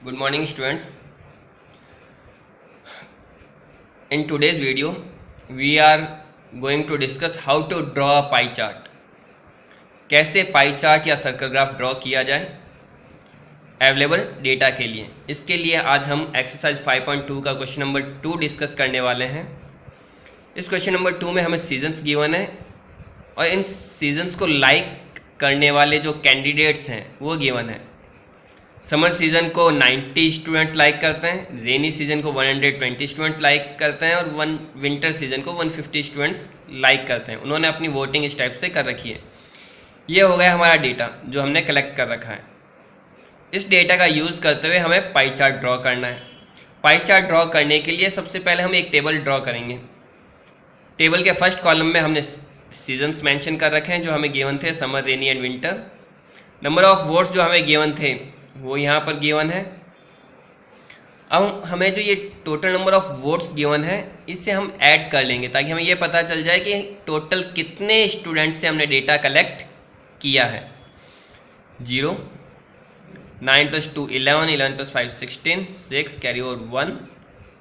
Good morning students. In today's video we are going to discuss how to draw a pie chart. कैसे pie chart या circle graph draw किया जाए available data के लिए। इसके लिए आज हम एक्सरसाइज 5.2 का क्वेश्चन नंबर 2 डिस्कस करने वाले हैं। इस क्वेश्चन नंबर 2 में हमें सीजन्स गिवन है और इन सीजन्स को लाइक करने वाले जो कैंडिडेट्स हैं वो गिवन है। समर सीज़न को 90 स्टूडेंट्स लाइक करते हैं, रेनी सीज़न को 120 स्टूडेंट्स लाइक करते हैं और विंटर सीज़न को 150 स्टूडेंट्स लाइक करते हैं। उन्होंने अपनी वोटिंग इस टाइप से कर रखी है। ये हो गया हमारा डेटा जो हमने कलेक्ट कर रखा है। इस डेटा का यूज़ करते हुए हमें पाई चार्ट ड्रॉ करना है। पाई चार्ट ड्रॉ करने के लिए सबसे पहले हम एक टेबल ड्रॉ करेंगे। टेबल के फर्स्ट कॉलम में हमने सीजन्स मेंशन कर रखे हैं जो हमें गिवन थे, summer, rainy and winter. Number of votes जो हमें गिवन थे वो यहाँ पर गिवन है। अब हमें जो ये total number of votes given है इससे हम ऐड कर लेंगे ताकि हमें ये पता चल जाए कि टोटल कितने स्टूडेंट से हमने डेटा कलेक्ट किया है। 0, 9 + 2 11, 11 + 5 16, 6 कैरी ओवर 1,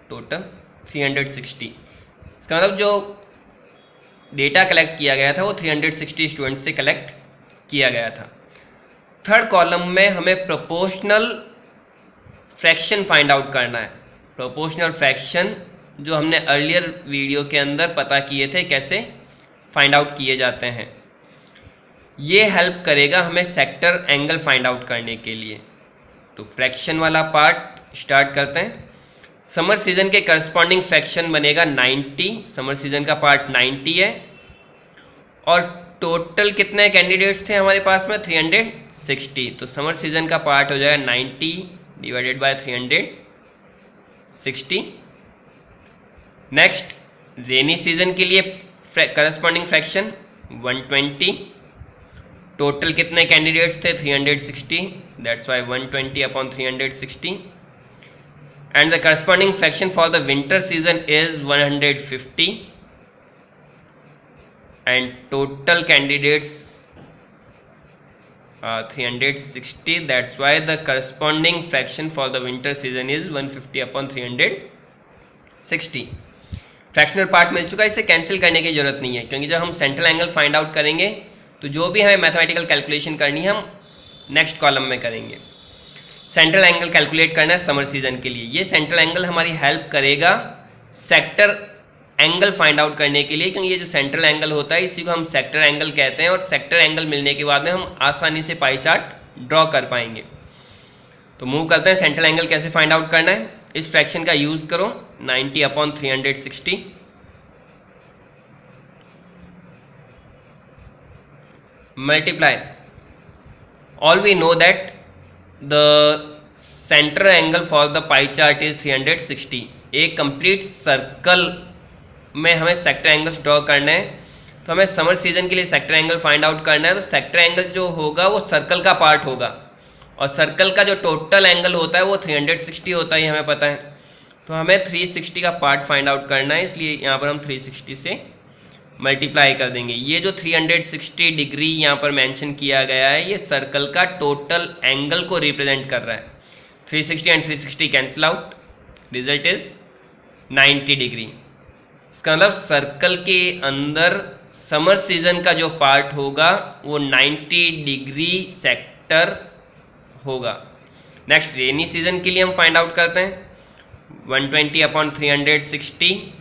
टोटल 360। इसका मतलब जो डेटा कलेक्ट किया गया था वो 360 स्टूडेंट से कलेक्ट किया गया था। थर्ड कॉलम में हमें प्रोपोर्शनल फ्रैक्शन फाइंड आउट करना है। प्रोपोर्शनल फ्रैक्शन जो हमने अर्लियर वीडियो के अंदर पता किए थे कैसे फाइंड आउट किए जाते हैं, ये हेल्प करेगा हमें सेक्टर एंगल फाइंड आउट करने के लिए। तो फ्रैक्शन वाला पार्ट स्टार्ट करते हैं। समर सीज़न के करस्पॉन्डिंग फ्रैक्शन बनेगा 90। समर सीज़न का पार्ट 90 है और टोटल कितने कैंडिडेट्स थे हमारे पास में 360। तो समर सीज़न का पार्ट हो जाएगा 90 divided by 360। Next rainy season के लिए करस्पॉन्डिंग फ्रैक्शन 120। टोटल कितने कैंडिडेट्स थे 360, that's why 120/360। And the corresponding fraction for the winter season is 150 and total candidates 360, that's why the corresponding fraction for the winter season is 150/360। Fractional part मिल चुका है, इसे cancel करने की जरूरत नहीं है क्योंकि जब हम सेंट्रल एंगल फाइंड आउट करेंगे तो जो भी हमें मैथमेटिकल कैलकुलेशन करनी है हम नेक्स्ट कॉलम में करेंगे। सेंट्रल एंगल कैलकुलेट करना है समर सीजन के लिए। ये सेंट्रल एंगल हमारी हेल्प करेगा सेक्टर एंगल फाइंड आउट करने के लिए, क्योंकि ये जो सेंट्रल एंगल होता है इसी को हम सेक्टर एंगल कहते हैं और सेक्टर एंगल मिलने के बाद में हम आसानी से पाई चार्ट ड्रॉ कर पाएंगे। तो मूव करते हैं सेंट्रल एंगल कैसे फाइंड आउट करना है। इस फ्रैक्शन का यूज़ करो 90/360। Multiply, all we know that the centre angle for the pie chart is 360। एक कंप्लीट सर्कल में हमें सेक्टर एंगल्स ड्रॉ करना है। तो हमें समर सीजन के लिए सेक्टर एंगल फाइंड आउट करना है। तो सेक्टर एंगल जो होगा वो सर्कल का पार्ट होगा और सर्कल का जो टोटल एंगल होता है वो 360 होता है, हमें पता है। तो हमें 360 का पार्ट फाइंड आउट करना है, इसलिए यहाँ पर हम 360 से मल्टीप्लाई कर देंगे। ये जो 360 डिग्री यहाँ पर मेंशन किया गया है ये सर्कल का टोटल एंगल को रिप्रेजेंट कर रहा है। 360 and 360 cancel out, result is 90 degree. इसका मतलब सर्कल के अंदर समर सीजन का जो पार्ट होगा वो 90 डिग्री सेक्टर होगा। नेक्स्ट रेनी सीजन के लिए हम फाइंड आउट करते हैं 120/360।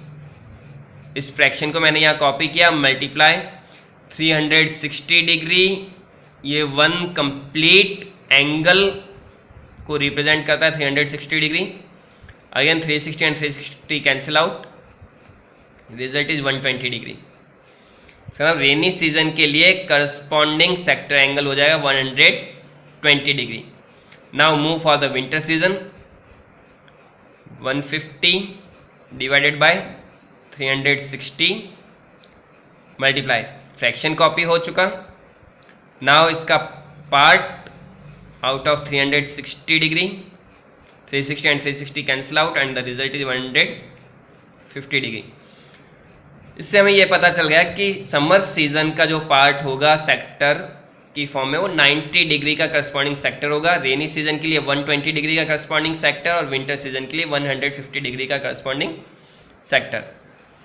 इस फ्रैक्शन को मैंने यहाँ कॉपी किया, मल्टीप्लाई 360 डिग्री, ये वन कंप्लीट एंगल को रिप्रेजेंट करता है 360 degree. Again 360 and 360 cancel out, result is 120 degree. इसका मतलब रेनी सीजन के लिए करस्पॉन्डिंग सेक्टर एंगल हो जाएगा 120 degree. Now move for the winter season 150 divided by 360 multiply, fraction copy हो चुका। नाउ इसका part out of 360 degree, 360 and 360 cancel out and the result is 150 degree. इससे हमें यह पता चल गया कि समर सीजन का जो पार्ट होगा सेक्टर की फॉर्म में वो 90 डिग्री का करस्पॉन्डिंग सेक्टर होगा। रेनी सीजन के लिए 120 डिग्री का करस्पॉन्डिंग सेक्टर और विंटर सीजन के लिए 150 डिग्री का करस्पॉन्डिंग सेक्टर।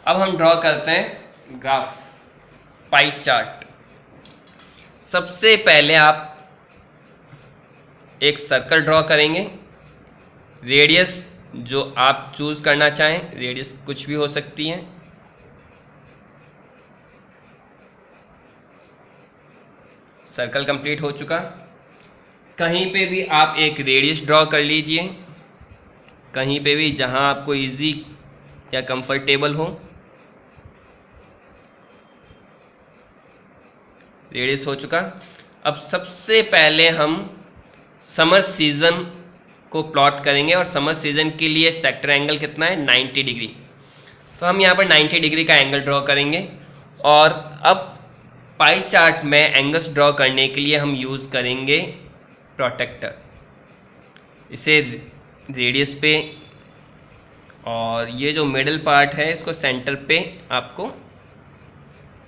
अब हम ड्रॉ करते हैं ग्राफ, पाई चार्ट। सबसे पहले आप एक सर्कल ड्रॉ करेंगे, रेडियस जो आप चूज करना चाहें, रेडियस कुछ भी हो सकती है। सर्कल कंप्लीट हो चुका। कहीं पे भी आप एक रेडियस ड्रॉ कर लीजिए, कहीं पे भी जहां आपको इजी या कंफर्टेबल हो। रेडियस हो चुका। अब सबसे पहले हम समर सीजन को प्लॉट करेंगे और समर सीजन के लिए सेक्टर एंगल कितना है, 90 डिग्री। तो हम यहाँ पर 90 डिग्री का एंगल ड्रॉ करेंगे। और अब पाई चार्ट में एंगल्स ड्रॉ करने के लिए हम यूज़ करेंगे प्रोटेक्टर। इसे रेडियस पे और ये जो मिडिल पार्ट है इसको सेंटर पे आपको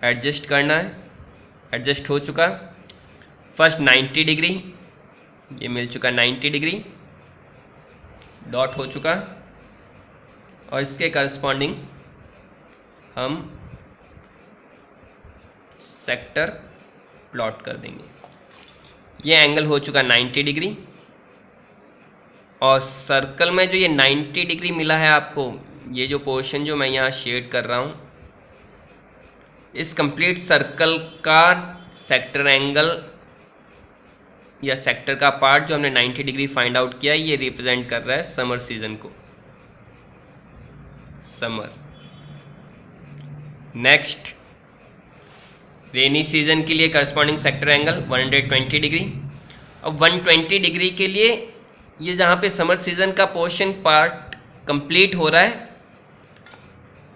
एडजस्ट करना है। एडजस्ट हो चुका। फर्स्ट 90 डिग्री, ये मिल चुका 90 डिग्री, डॉट हो चुका। और इसके करस्पॉन्डिंग हम सेक्टर प्लॉट कर देंगे। ये एंगल हो चुका 90 डिग्री। और सर्कल में जो ये 90 डिग्री मिला है आपको, ये जो पोर्शन जो मैं यहाँ शेड कर रहा हूँ, इस कंप्लीट सर्कल का सेक्टर एंगल या सेक्टर का पार्ट जो हमने 90 डिग्री फाइंड आउट किया, ये रिप्रेजेंट कर रहा है समर सीजन को। समर। नेक्स्ट, रेनी सीजन के लिए करस्पॉन्डिंग सेक्टर एंगल 120 डिग्री। अब 120 डिग्री के लिए ये जहाँ पे समर सीजन का पोर्शन पार्ट कंप्लीट हो रहा है,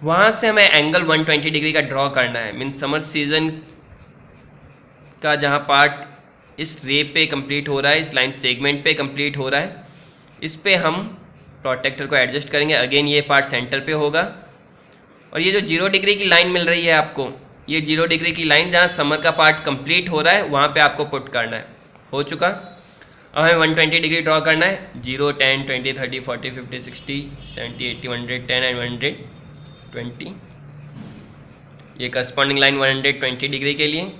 वहाँ से हमें एंगल 120 डिग्री का ड्रॉ करना है। मीन्स समर सीजन का जहाँ पार्ट इस रे पे कंप्लीट हो रहा है, इस लाइन सेगमेंट पे कंप्लीट हो रहा है, इस पे हम प्रोटेक्टर को एडजस्ट करेंगे। अगेन ये पार्ट सेंटर पे होगा। और ये जो 0 डिग्री की लाइन मिल रही है आपको, ये 0 डिग्री की लाइन जहाँ समर का पार्ट कंप्लीट हो रहा है, वहाँ पे आपको पुट करना है। हो चुका। अब हमें 120 डिग्री ड्रॉ करना है। 0, 10, 20, 30, 40, 50, 60, 70, 80, 110 एंड 120। ये करस्पॉन्डिंग लाइन 120 डिग्री के लिए,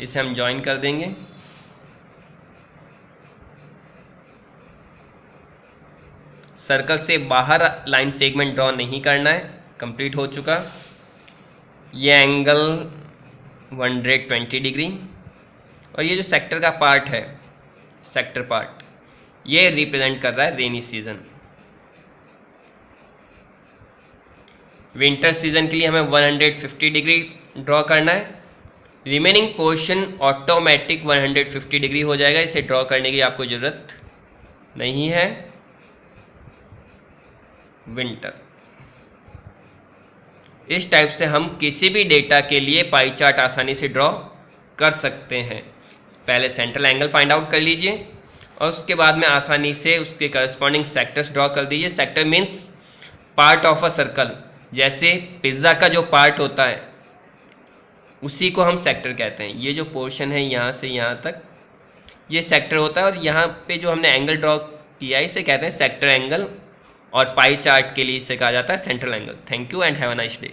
इसे हम ज्वाइन कर देंगे। सर्कल से बाहर लाइन सेगमेंट ड्रॉ नहीं करना है। कंप्लीट हो चुका। ये एंगल 120 डिग्री। और ये जो सेक्टर का पार्ट है, सेक्टर पार्ट, ये रिप्रेजेंट कर रहा है रेनी सीजन। विंटर सीजन के लिए हमें 150 डिग्री ड्रॉ करना है। रिमेनिंग पोर्शन ऑटोमेटिक 150 डिग्री हो जाएगा। इसे ड्रॉ करने की आपको ज़रूरत नहीं है। विंटर। इस टाइप से हम किसी भी डेटा के लिए पाई चार्ट आसानी से ड्रॉ कर सकते हैं। पहले सेंट्रल एंगल फाइंड आउट कर लीजिए और उसके बाद में आसानी से उसके करस्पॉन्डिंग सेक्टर्स ड्रॉ कर दीजिए। Sector means part of a circle. जैसे पिज़्ज़ा का जो पार्ट होता है उसी को हम सेक्टर कहते हैं। ये जो पोर्शन है यहाँ से यहाँ तक, ये सेक्टर होता है। और यहाँ पे जो हमने एंगल ड्रॉ किया है इसे कहते हैं सेक्टर एंगल। और पाई चार्ट के लिए इसे कहा जाता है central angle. Thank you and have a nice day.